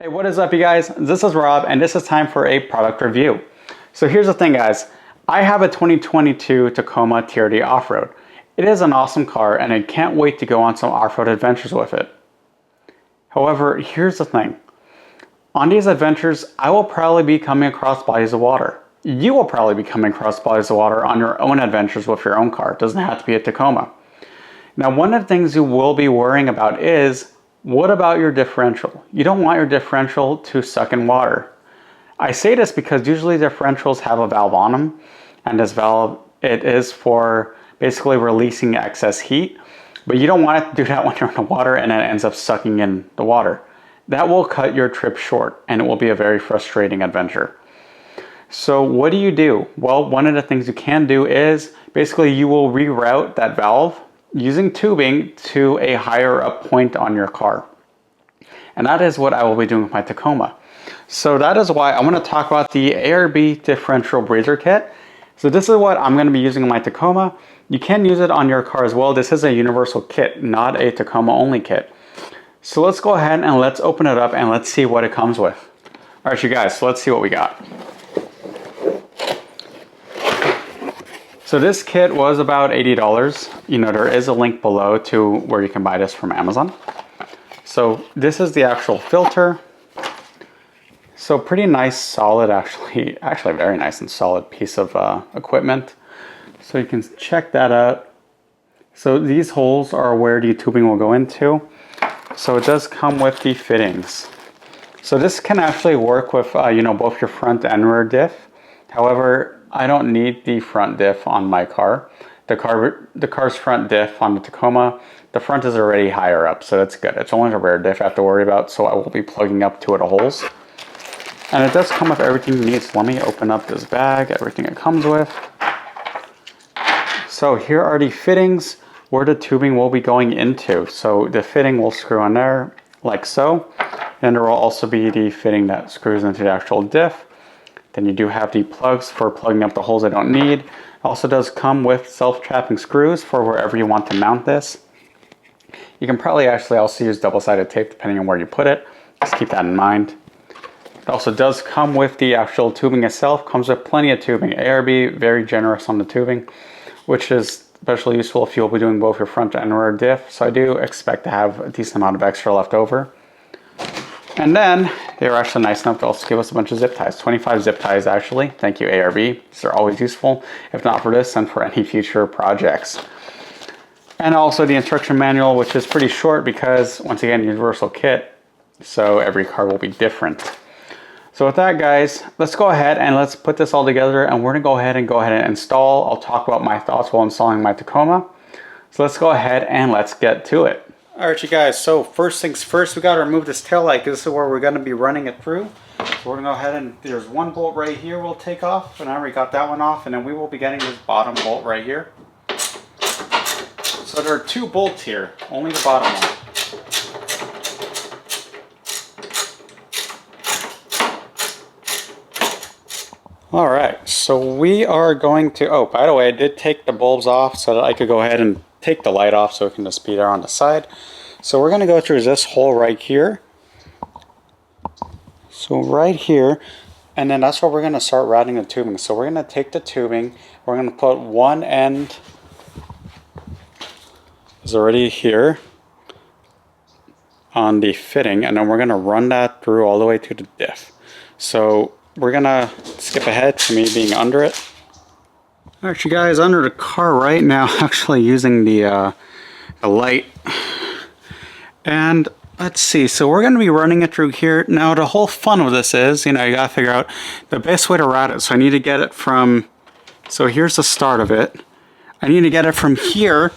Hey, what is up, you guys? This is Rob, and this is time for a product review. So here's the thing, guys. I have a 2022 Tacoma TRD off-road. It is an awesome car, and I can't wait to go on some off-road adventures with it. However, here's the thing. On these adventures, I will probably be coming across bodies of water. You will probably be coming across bodies of water on your own adventures with your own car. It doesn't have to be a Tacoma. Now, one of the things you will be worrying about is, what about your differential? You don't want your differential to suck in water. I say this because usually differentials have a valve on them, and this valve, it is for basically releasing excess heat, but you don't want it to do that when you're in the water and it ends up sucking in the water. That will cut your trip short, and it will be a very frustrating adventure. So what do you do? Well, one of the things you can do is basically you will reroute that valve using tubing to a higher up point on your car. And that is what I will be doing with my Tacoma. So that is why I want to talk about the ARB Differential Breather kit. So this is what I'm going to be using in my Tacoma. You can use it on your car as well. This is a universal kit, not a Tacoma only kit. So let's go ahead and let's open it up and let's see what it comes with. All right, you guys, so let's see what we got. So this kit was about $80. You know, there is a link below to where you can buy this from Amazon. So this is the actual filter. So pretty nice, solid, actually a very nice and solid piece of equipment. So you can check that out. So these holes are where the tubing will go into. So it does come with the fittings. So this can actually work with you know, both your front and rear diff. However, I don't need the front diff on my car. The car's front diff on the Tacoma, the front is already higher up, so that's good. It's only the rear diff I have to worry about, so I will be plugging up two of the holes. And it does come with everything you need. So let me open up this bag, everything it comes with. So here are the fittings where the tubing will be going into. So the fitting will screw on there like so. And there will also be the fitting that screws into the actual diff. Then you do have the plugs for plugging up the holes I don't need. It also does come with self-trapping screws for wherever you want to mount this. You can probably actually also use double-sided tape depending on where you put it. Just keep that in mind. It also does come with the actual tubing itself. Comes with plenty of tubing. ARB, very generous on the tubing, which is especially useful if you'll be doing both your front and rear diff. So I do expect to have a decent amount of extra left over. And then they were actually nice enough to also give us a bunch of zip ties, 25 zip ties actually. Thank you, ARB. These are always useful, if not for this, and for any future projects. And also the instruction manual, which is pretty short because, once again, universal kit, so every car will be different. So with that, guys, let's go ahead and let's put this all together, and we're gonna go ahead and install. I'll talk about my thoughts while installing my Tacoma. So let's go ahead and let's get to it. All right, you guys, so first things first, we got to remove this tail light. This is where we're going to be running it through. So we're going to go ahead and there's one bolt right here we'll take off, and I already got that one off, and then we will be getting this bottom bolt right here. So there are two bolts here, only the bottom one. All right, so we are going to, oh, by the way, I did take the bulbs off so that I could go ahead and take the light off so it can just be there on the side. So we're going to go through this hole right here. So right here, and then that's where we're going to start routing the tubing. So we're going to take the tubing, we're going to put one end is already here on the fitting, and then we're going to run that through all the way to the diff. So we're going to skip ahead to me being under it. Alright, you guys, under the car right now, actually using the light. And let's see, so we're going to be running it through here. Now, the whole fun of this is, you know, you got to figure out the best way to route it. So I need to get it from, so here's the start of it. I need to get it from here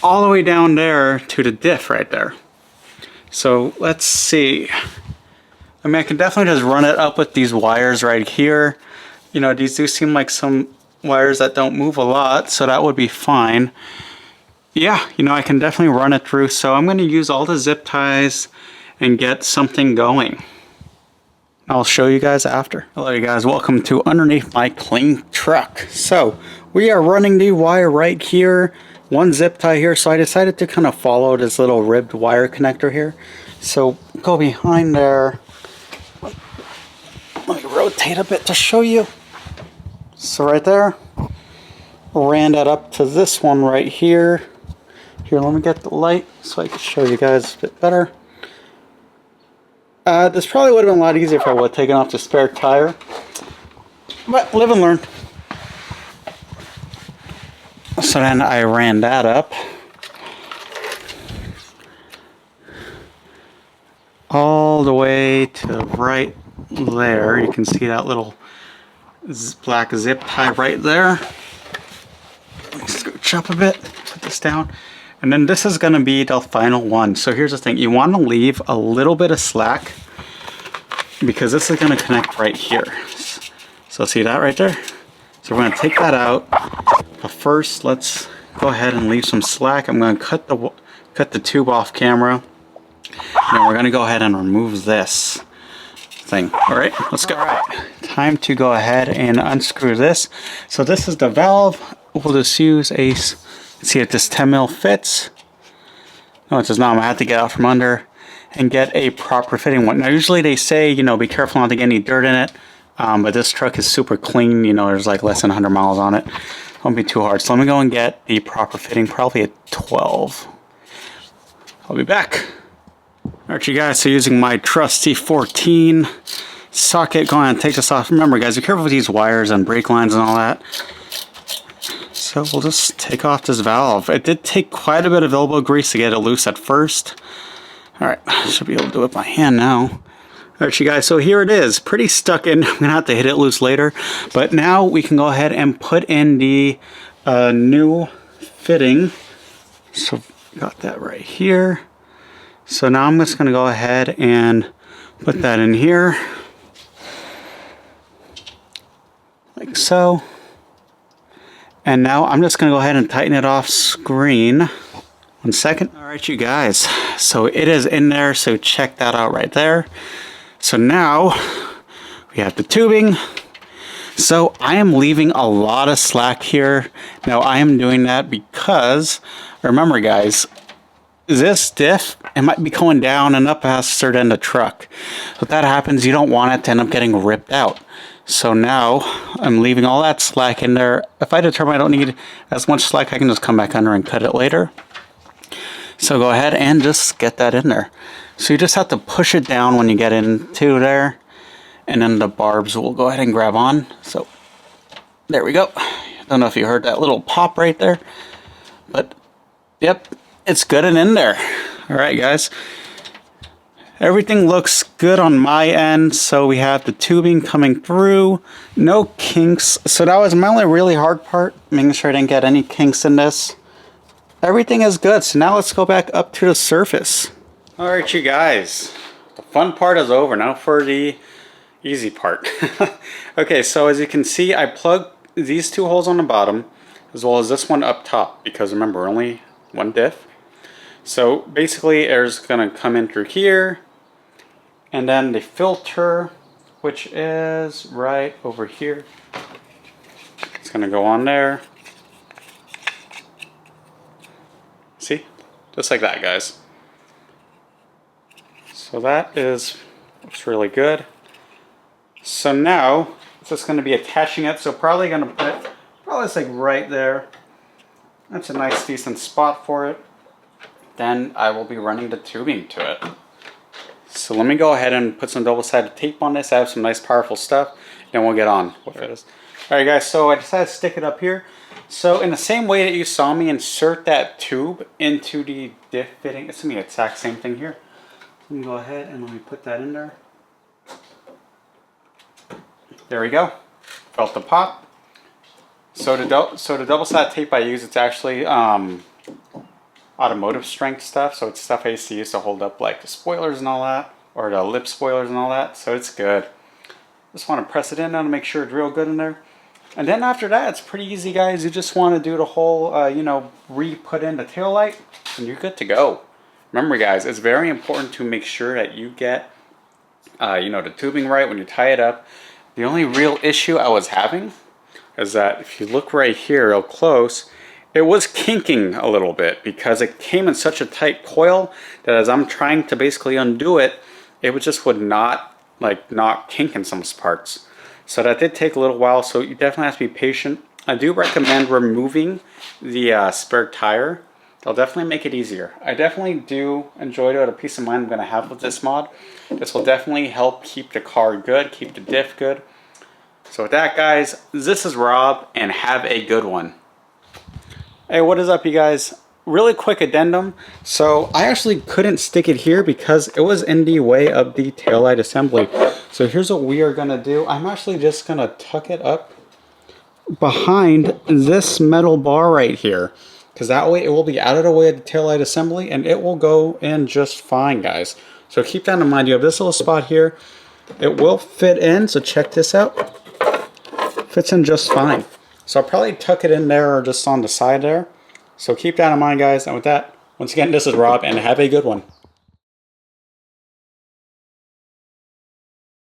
all the way down there to the diff right there. So let's see. I mean, I can definitely just run it up with these wires right here. You know, these do seem like some wires that don't move a lot, so that would be fine. Yeah, you know, I can definitely run it through, so I'm going to use all the zip ties and get something going. I'll show you guys after. Hello, you guys, welcome to underneath my clean truck. So we are running the wire right here one zip tie here, so I decided to kind of follow this little ribbed wire connector here. So go behind there. Let me rotate a bit to show you. So right there, ran that up to this one right here. Here, let me get the light so I can show you guys a bit better. This probably would have been a lot easier if I would have taken off the spare tire. But live and learn. So then I ran that up all the way to right there. You can see that little black zip tie right there. Let me scooch up a bit, put this down. And then this is going to be the final one. So here's the thing. You want to leave a little bit of slack because this is going to connect right here. So see that right there? So we're going to take that out. But first, let's go ahead and leave some slack. I'm going to cut the tube off camera. And then we're going to go ahead and remove this thing. All right, let's go. All right, time to go ahead and unscrew this. So this is the valve. We'll just use a, see if this 10 mil fits. No, it does not. I'm going to have to get out from under and get a proper fitting one. Now, usually they say, you know, be careful not to get any dirt in it. But this truck is super clean. You know, there's like less than 100 miles on it. Won't be too hard. So let me go and get the proper fitting, probably a 12. I'll be back. Alright, you guys, so using my trusty 14 socket, go ahead and take this off. Remember, guys, be careful with these wires and brake lines and all that. So we'll just take off this valve. It did take quite a bit of elbow grease to get it loose at first. Alright, should be able to do it by hand now. Alright, you guys, so here it is. Pretty stuck in. I'm going to have to hit it loose later. But now we can go ahead and put in the new fitting. So got that right here. So now I'm just going to go ahead and put that in here. Like so. And now I'm just going to go ahead and tighten it off screen. 1 second. Alright, you guys. So it is in there, so check that out right there. So now we have the tubing. So I am leaving a lot of slack here. Now I am doing that because, remember guys, this diff, it might be going down and up faster than the truck. So if that happens, you don't want it to end up getting ripped out. So now I'm leaving all that slack in there. If I determine I don't need as much slack, I can just come back under and cut it later. So go ahead and just get that in there. So you just have to push it down when you get into there. And then the barbs will go ahead and grab on. So there we go. Don't know if you heard that little pop right there. But yep, it's good and in there. Alright guys. Everything looks good on my end. So we have the tubing coming through. No kinks. So that was my only really hard part. Making sure I didn't get any kinks in this. Everything is good. So now let's go back up to the surface. Alright you guys. The fun part is over. Now for the easy part. Okay, so as you can see, I plugged these two holes on the bottom as well as this one up top because remember, only one diff. So basically air's gonna come in through here, and then the filter, which is right over here, it's gonna go on there. See? Just like that, guys. So that looks really good. So now it's just going to be attaching it. So probably going to put it like right there. That's a nice decent spot for it. Then I will be running the tubing to it. So let me go ahead and put some double-sided tape on this. I have some nice powerful stuff. Then we'll get on what it is. Alright guys, so I decided to stick it up here. So in the same way that you saw me insert that tube into the diff fitting, it's going to be the exact same thing here. Let me go ahead and let me put that in there. There we go. Felt the pop. So the double-sided tape I use, it's actually automotive strength stuff. So it's stuff I used to use to hold up like the spoilers and all that, or the lip spoilers and all that. So it's good. Just want to press it in now to make sure it's real good in there. And then after that, it's pretty easy, guys. You just want to do the whole, you know, re-put in the tail light, and you're good to go. Remember, guys, it's very important to make sure that you get, you know, the tubing right when you tie it up. The only real issue I was having is that if you look right here real close, it was kinking a little bit because it came in such a tight coil that as I'm trying to basically undo it, it would not kink in some parts. So that did take a little while, so you definitely have to be patient. I do recommend removing the spare tire. It'll definitely make it easier. I definitely do enjoy the peace of mind I'm going to have with this mod. This will definitely help keep the car good, keep the diff good. So with that, guys, this is Rob, and have a good one. Hey, what is up, you guys? Really quick addendum. So I actually couldn't stick it here because it was in the way of the taillight assembly. So here's what we are going to do. I'm actually just going to tuck it up behind this metal bar right here, because that way it will be out of the way of the taillight assembly and it will go in just fine, guys. So keep that in mind. You have this little spot here. It will fit in, so check this out. Fits in just fine. So I'll probably tuck it in there or just on the side there. So keep that in mind, guys. And with that, once again, this is Rob, and have a good one.